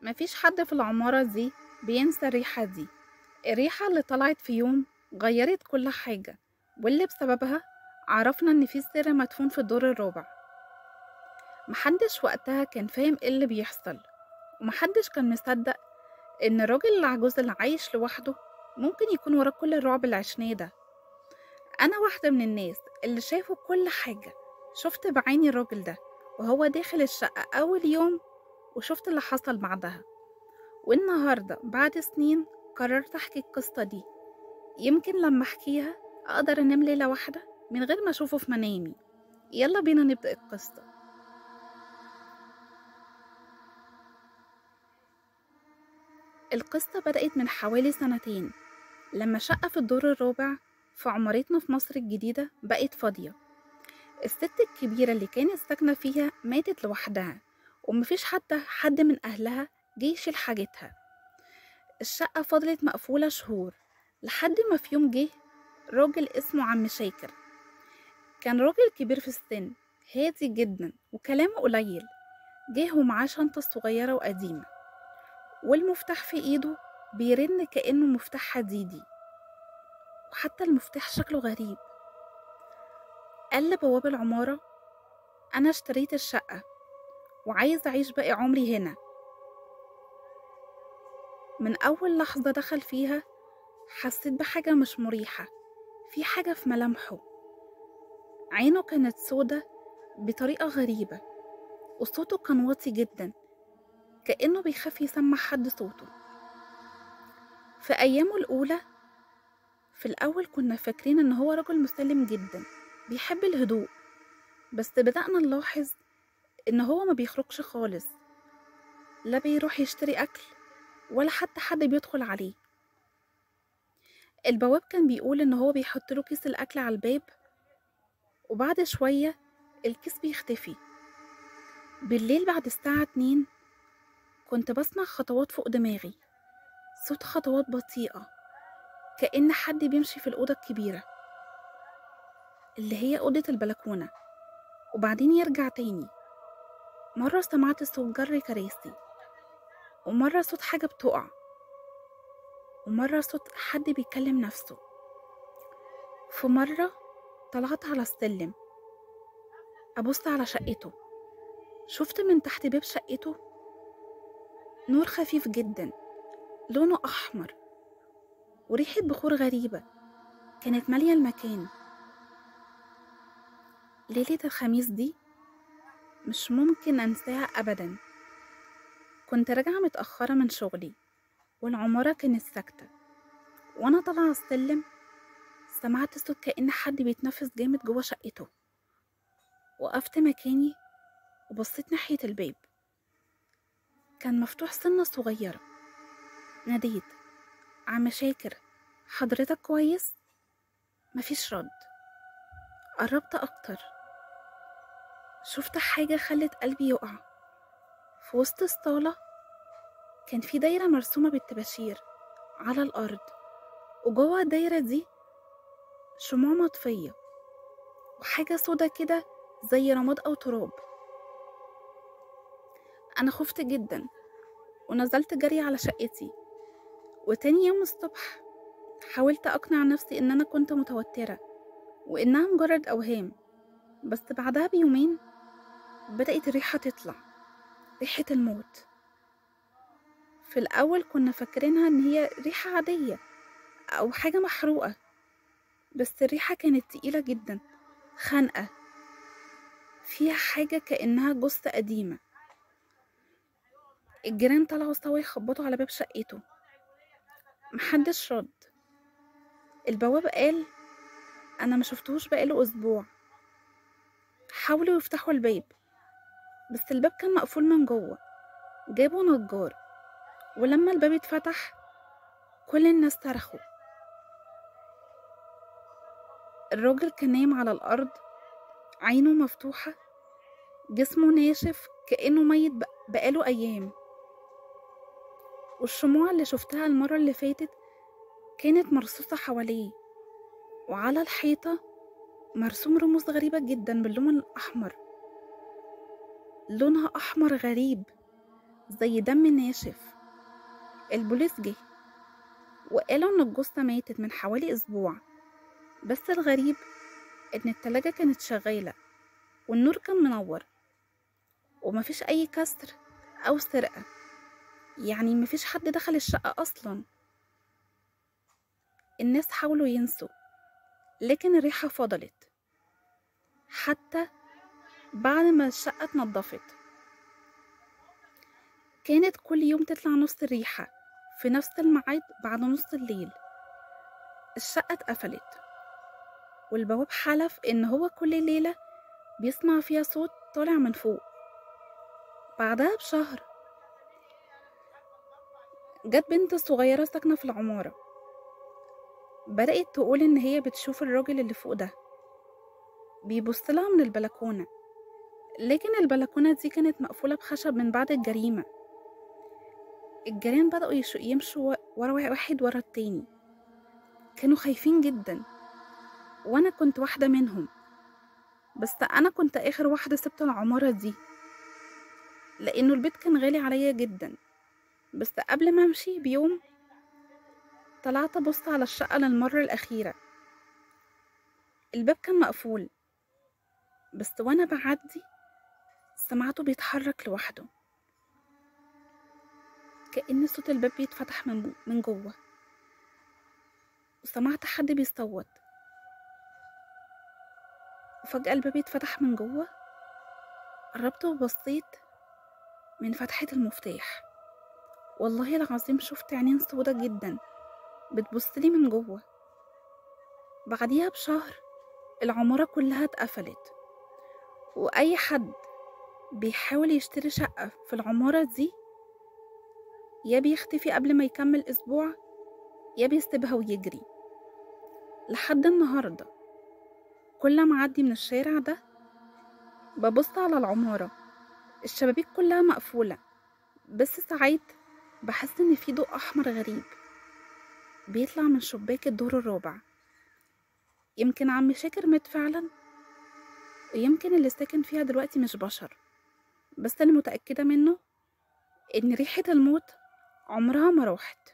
مفيش حد في العمارة دي بينسى الريحة دي. الريحة اللي طلعت في يوم غيرت كل حاجة، واللي بسببها عرفنا إن في سر مدفون في الدور الرابع. محدش وقتها كان فاهم ايه اللي بيحصل، ومحدش كان مصدق إن الراجل العجوز اللي عايش لوحده ممكن يكون وراه كل الرعب اللي عشناه ده. أنا واحدة من الناس اللي شافوا كل حاجة. شفت بعيني الراجل ده وهو داخل الشقة أول يوم، وشفت اللي حصل بعدها. والنهاردة بعد سنين قررت أحكي القصة دي، يمكن لما أحكيها أقدر أنام ليلة واحدة من غير ما أشوفه في منامي. يلا بينا نبدأ القصة. القصة بدأت من حوالي سنتين، لما شقة في الدور الرابع في عمارتنا في مصر الجديدة بقت فاضية. الست الكبيرة اللي كانت ساكنة فيها ماتت لوحدها، ومفيش حد من أهلها جه يشيل حاجتها. الشقة فضلت مقفولة شهور، لحد ما في يوم جه راجل اسمه عم شاكر. كان راجل كبير في السن، هادي جدا وكلامه قليل. جه ومعاه شنطة صغيرة وقديمة، والمفتاح في ايده بيرن كأنه مفتاح حديدي، وحتى المفتاح شكله غريب. قال لبواب العمارة: أنا اشتريت الشقة وعايز أعيش باقي عمري هنا. من أول لحظة دخل فيها حسيت بحاجة مش مريحة، في حاجة في ملامحه. عينه كانت سودة بطريقة غريبة، وصوته كان واطي جدا، كأنه بيخاف يسمع حد صوته. في أيامه الأولى، في الأول كنا فاكرين إن هو رجل مسالم جدا بيحب الهدوء، بس بدأنا نلاحظ إن هو ما بيخرجش خالص، لا بيروح يشتري أكل ولا حتى حد بيدخل عليه. البواب كان بيقول إن هو بيحط له كيس الأكل على الباب، وبعد شوية الكيس بيختفي. بالليل بعد الساعة 2 كنت بسمع خطوات فوق دماغي، صوت خطوات بطيئة، كأن حد بيمشي في الأوضة الكبيرة اللي هي أوضة البلكونة، وبعدين يرجع تاني. مرة سمعت صوت جر كراسي، ومرة صوت حاجة بتقع، ومرة صوت حد بيكلم نفسه. في مرة طلعت على السلم أبص على شقته، شفت من تحت باب شقته نور خفيف جدا لونه أحمر، وريحة بخور غريبة كانت مالية المكان. ليلة الخميس دي مش ممكن أنساها أبدا. كنت راجعة متأخرة من شغلي، والعمارة كانت ساكتة، وأنا طالعة السلم سمعت صوت كأن حد بيتنفس جامد جوه شقته. وقفت مكاني وبصيت ناحية الباب، كان مفتوح سنة صغيرة. ناديت: عم شاكر، حضرتك كويس؟ مفيش رد. قربت أكتر، شفت حاجة خلت قلبي يقع. في وسط الصالة كان في دايرة مرسومة بالطباشير على الأرض، وجوه الدايرة دي شموع مطفية، وحاجة سودا كده زي رماد أو تراب. أنا خفت جدا ونزلت جري على شقتي، وتاني يوم الصبح حاولت أقنع نفسي إن أنا كنت متوترة وإنها مجرد أوهام. بس بعدها بيومين بدأت الريحة تطلع، ريحة الموت. في الأول كنا فاكرينها إن هي ريحة عادية أو حاجة محروقة، بس الريحة كانت تقيلة جدا، خانقة، فيها حاجة كأنها جثة قديمة. الجيران طلعوا سوا يخبطوا على باب شقته، محدش رد. البواب قال: أنا ما شفتهوش بقاله أسبوع. حاولوا يفتحوا الباب، بس الباب كان مقفول من جوه. جابوا نجار، ولما الباب اتفتح كل الناس صرخوا. الراجل كان نايم على الأرض، عينه مفتوحة، جسمه ناشف كأنه ميت بقاله أيام. والشموع اللي شفتها المرة اللي فاتت كانت مرصوصة حواليه، وعلى الحيطة مرسوم رموز غريبة جدا باللون الأحمر، لونها أحمر غريب زي دم ناشف. البوليس جه وقالوا إن الجثة ماتت من حوالي أسبوع، بس الغريب إن التلاجة كانت شغالة والنور كان منور ومفيش أي كسر أو سرقة، يعني مفيش حد دخل الشقة أصلا. الناس حاولوا ينسوا، لكن الريحة فضلت حتى بعد ما الشقة اتنضفت. كانت كل يوم تطلع نفس الريحة في نفس الميعاد بعد نص الليل. الشقة اتقفلت والبواب حلف إن هو كل ليلة بيسمع فيها صوت طالع من فوق. بعدها بشهر جت بنت صغيرة ساكنة في العمارة، بدأت تقول إن هي بتشوف الراجل اللي فوق ده بيبصلها من البلكونة، لكن البلكونة دي كانت مقفولة بخشب من بعد الجريمة. الجيران بدأوا يمشوا ورا واحد ورا التاني، كانوا خايفين جدا وأنا كنت واحدة منهم. بس أنا كنت آخر واحدة سبت العمارة دي لأنه البيت كان غالي عليا جدا. بس قبل ما أمشي بيوم طلعت أبص على الشقة للمرة الأخيرة. الباب كان مقفول، بس وأنا بعدي سمعته بيتحرك لوحده، كأن صوت الباب بيتفتح من جوه، وسمعت حد بيصوت. وفجأة الباب يتفتح من جوه، قربت وبصيت من فتحة المفتاح. والله العظيم شفت عينين سودا جدا بتبصلي من جوه. بعديها بشهر العمارة كلها اتقفلت، وأي حد بيحاول يشتري شقة في العمارة دي يا بيختفي قبل ما يكمل أسبوع يا بيسيبها ويجري. لحد النهاردة كل ما أعدي من الشارع ده ببص على العمارة، الشبابيك كلها مقفولة، بس ساعات بحس إن في ضوء أحمر غريب بيطلع من شباك الدور الرابع. يمكن عم شاكر مات فعلا، ويمكن اللي ساكن فيها دلوقتي مش بشر، بس اللي متأكدة منه إن ريحة الموت عمرها ما راحت.